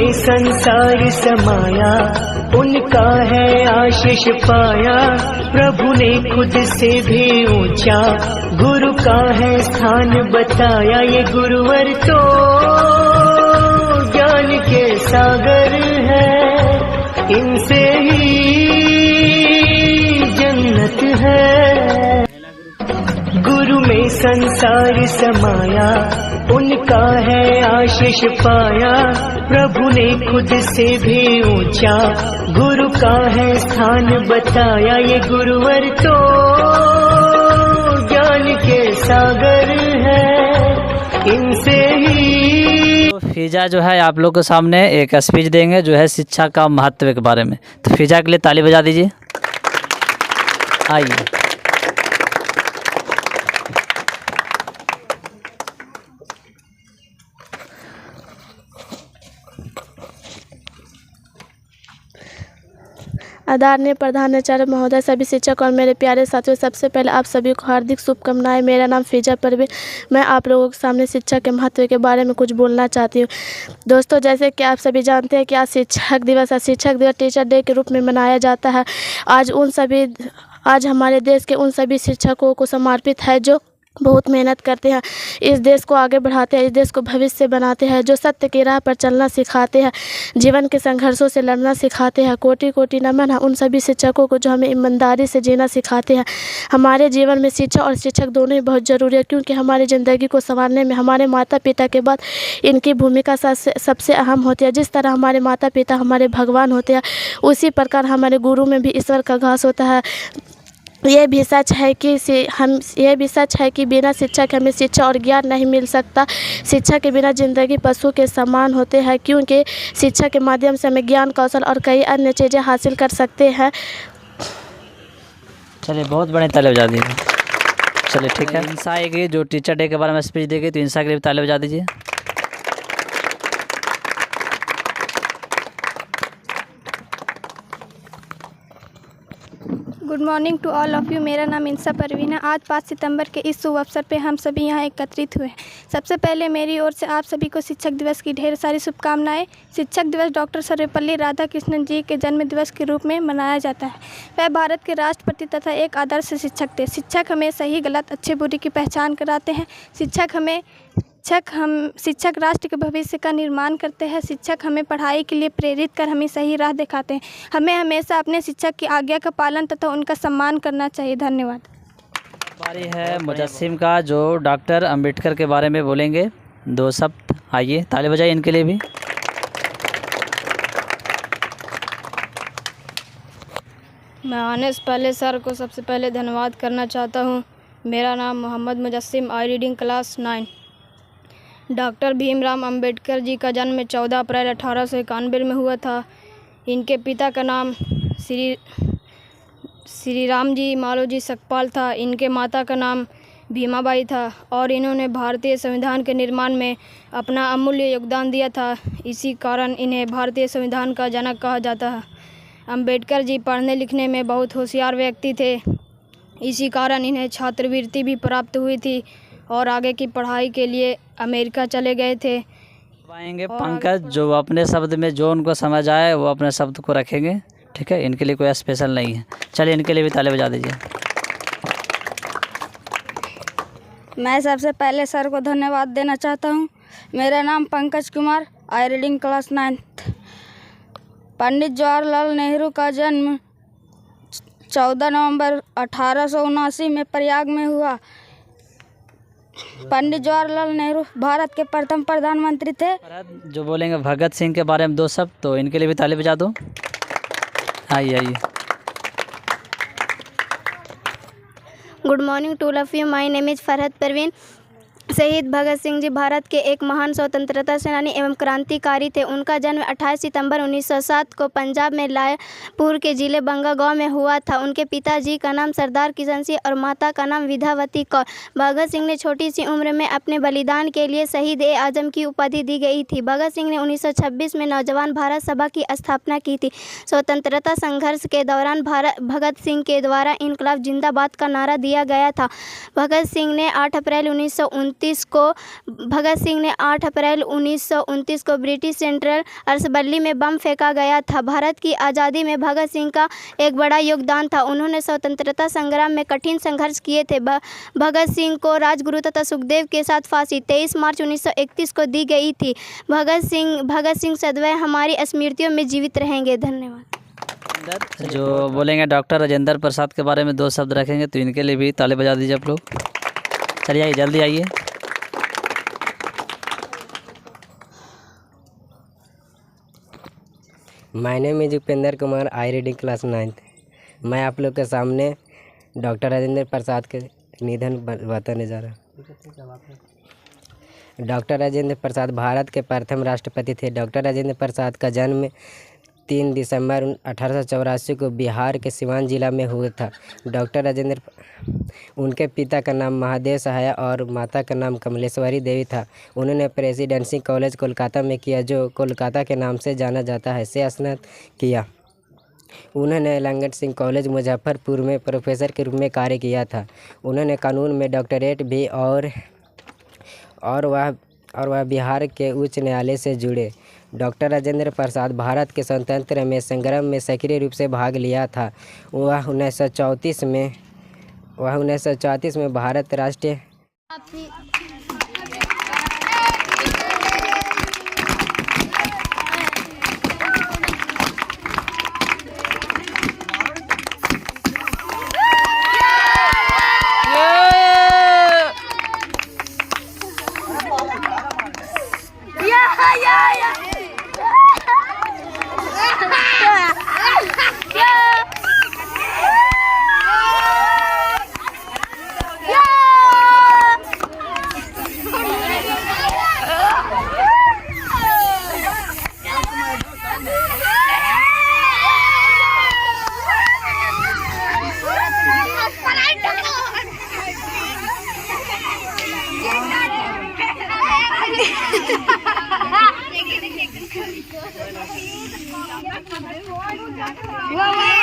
में संसार समाया, उनका है आशीष पाया। प्रभु ने खुद से भी ऊंचा गुरु का है स्थान बताया। ये गुरुवर तो ज्ञान के सागर है, इनसे ही जन्नत है। गुरु में संसार समाया, उनका है आशीष पाया। प्रभु ने खुद से भी ऊंचा गुरु का है स्थान बताया। ये गुरुवर तो ज्ञान के सागर है, इनसे ही। तो फिजा जो है आप लोग के सामने एक स्पीच देंगे जो है शिक्षा का महत्व के बारे में। तो फिजा के लिए ताली बजा दीजिए। आइए। आदरणीय प्रधानाचार्य महोदय, सभी शिक्षक और मेरे प्यारे साथियों, सबसे पहले आप सभी को हार्दिक शुभकामनाएं। मेरा नाम फिजा परवीन। मैं आप लोगों के सामने शिक्षा के महत्व के बारे में कुछ बोलना चाहती हूँ। दोस्तों, जैसे कि आप सभी जानते हैं कि आज शिक्षक दिवस है। शिक्षक दिवस टीचर डे के रूप में मनाया जाता है। आज हमारे देश के उन सभी शिक्षकों को समर्पित है जो बहुत मेहनत करते हैं, इस देश को आगे बढ़ाते हैं, इस देश को भविष्य बनाते हैं, जो सत्य की राह पर चलना सिखाते हैं, जीवन के संघर्षों से लड़ना सिखाते हैं। कोटि कोटि नमन है उन सभी शिक्षकों को जो हमें ईमानदारी से जीना सिखाते हैं। हमारे जीवन में शिक्षा और शिक्षक दोनों ही बहुत ज़रूरी है, क्योंकि हमारी ज़िंदगी को संवारने में हमारे माता पिता के बाद इनकी भूमिका सबसे अहम होती है। जिस तरह हमारे माता पिता हमारे भगवान होते हैं, उसी प्रकार हमारे गुरु में भी ईश्वर का घास होता है। ये भी सच है कि बिना शिक्षा के हमें शिक्षा और ज्ञान नहीं मिल सकता। शिक्षा के बिना ज़िंदगी पशु के समान होते हैं, क्योंकि शिक्षा के माध्यम से हमें ज्ञान, कौशल और कई अन्य चीज़ें हासिल कर सकते हैं। चलिए, बहुत बड़े ताली बजा दीजिए। चलिए ठीक है। इंसा आएगी जो टीचर डे के बारे में स्पीच देगी, तो इंसा के लिए भी ताली बजा दीजिए। Good morning to all of you. मेरा नाम इंसा परवीन है। आज 5 सितंबर के इस शुभ अवसर पे हम सभी यहाँ एकत्रित हुए हैं। सबसे पहले मेरी ओर से आप सभी को शिक्षक दिवस की ढेर सारी शुभकामनाएं। शिक्षक दिवस डॉक्टर सर्वपल्ली राधाकृष्णन जी के जन्म दिवस के रूप में मनाया जाता है। वह भारत के राष्ट्रपति तथा एक आदर्श शिक्षक थे। शिक्षक हमें सही गलत, अच्छे बुरे की पहचान कराते हैं। शिक्षक राष्ट्र के भविष्य का निर्माण करते हैं। शिक्षक हमें पढ़ाई के लिए प्रेरित कर हमें सही राह दिखाते हैं। हमें हमेशा अपने शिक्षक की आज्ञा का पालन तथा उनका सम्मान करना चाहिए। धन्यवाद। बारी है मुजस्सिम का, जो डॉक्टर अंबेडकर के बारे में बोलेंगे 2 शब्द। आइए, ताली बजाइए इनके लिए भी। मैं आने से पहले सर को सबसे पहले धन्यवाद करना चाहता हूँ। मेरा नाम Mohammad Mujassim, I reading class 9। Doctor Bhimrao Ambedkar ji का जन्म 14 अप्रैल 1891 में हुआ था। इनके पिता का नाम श्री राम जी मालोजी सकपाल था। इनके माता का नाम भीमाबाई था और इन्होंने भारतीय संविधान के निर्माण में अपना अमूल्य योगदान दिया था। इसी कारण इन्हें भारतीय संविधान का जनक कहा जाता है। अंबेडकर जी पढ़ने लिखने में बहुत होशियार व्यक्ति थे। इसी कारण इन्हें छात्रवृत्ति भी प्राप्त हुई थी और आगे की पढ़ाई के लिए अमेरिका चले गए थे। आएंगे पंकज, जो अपने शब्द में जो उनको समझ आए वो अपने शब्द को रखेंगे। ठीक है, इनके लिए कोई स्पेशल नहीं है। चलिए, इनके लिए भी ताली बजा दीजिए। मैं सबसे पहले सर को धन्यवाद देना चाहता हूँ। मेरा नाम पंकज कुमार, आई रीडिंग क्लास 9। पंडित जवाहरलाल नेहरू का जन्म 14 नवंबर 1879 में प्रयाग में हुआ। पंडित जवाहरलाल नेहरू भारत के प्रथम प्रधानमंत्री थे। जो बोलेंगे भगत सिंह के बारे में 2 शब्द, तो इनके लिए भी ताली बजा दो। आइए। Good morning to all of you. My name is Farhat Parveen. शहीद भगत सिंह जी भारत के एक महान स्वतंत्रता सेनानी एवं क्रांतिकारी थे। उनका जन्म 28 सितंबर 1907 को पंजाब में लायपुर के जिले बंगा गांव में हुआ था। उनके पिताजी का नाम सरदार किशन सिंह और माता का नाम विद्यावती कौर। भगत सिंह ने छोटी सी उम्र में अपने बलिदान के लिए शहीद-ए-आजम की उपाधि दी गई थी। भगत सिंह ने 1926 में नौजवान भारत सभा की स्थापना की थी। स्वतंत्रता संघर्ष के दौरान भगत सिंह के द्वारा इनकलाब जिंदाबाद का नारा दिया गया था। भगत सिंह ने 8 अप्रैल 1929 1931 को भगत सिंह ने 8 अप्रैल 1929 को ब्रिटिश सेंट्रल अरसबल्ली में बम फेंका गया था। भारत की आज़ादी में भगत सिंह का एक बड़ा योगदान था। उन्होंने स्वतंत्रता संग्राम में कठिन संघर्ष किए थे। भगत सिंह को राजगुरु तथा सुखदेव के साथ फांसी 23 मार्च 1931 को दी गई थी। भगत सिंह सदैव हमारी स्मृतियों में जीवित रहेंगे। धन्यवाद। जो बोलेंगे डॉक्टर राजेंद्र प्रसाद के बारे में 2 शब्द रखेंगे, तो इनके लिए भी ताली बजा दीजिए आप लोग। चलिए आइए, जल्दी आइए। My name is Upendra Kumar, I reading class 9th। मैं आप लोग के सामने डॉक्टर राजेंद्र प्रसाद के निधन बताने जा रहा हूँ। डॉक्टर राजेंद्र प्रसाद भारत के प्रथम राष्ट्रपति थे। डॉक्टर राजेंद्र प्रसाद का जन्म 3 दिसंबर 1884 को बिहार के सिवान जिला में हुआ था। डॉक्टर राजेंद्र, उनके पिता का नाम महादेव सहाय और माता का नाम कमलेश्वरी देवी था। उन्होंने प्रेसिडेंसी कॉलेज कोलकाता में किया, जो कोलकाता के नाम से जाना जाता है, से स्नातक किया। उन्होंने लंगट सिंह कॉलेज मुजफ्फरपुर में प्रोफेसर के रूप में कार्य किया था। उन्होंने कानून में डॉक्टरेट भी और वह बिहार के उच्च न्यायालय से जुड़े। डॉक्टर राजेंद्र प्रसाद भारत के स्वतंत्रता में संग्राम में सक्रिय रूप से भाग लिया था। वह 1934 में भारत राष्ट्रीय वाह।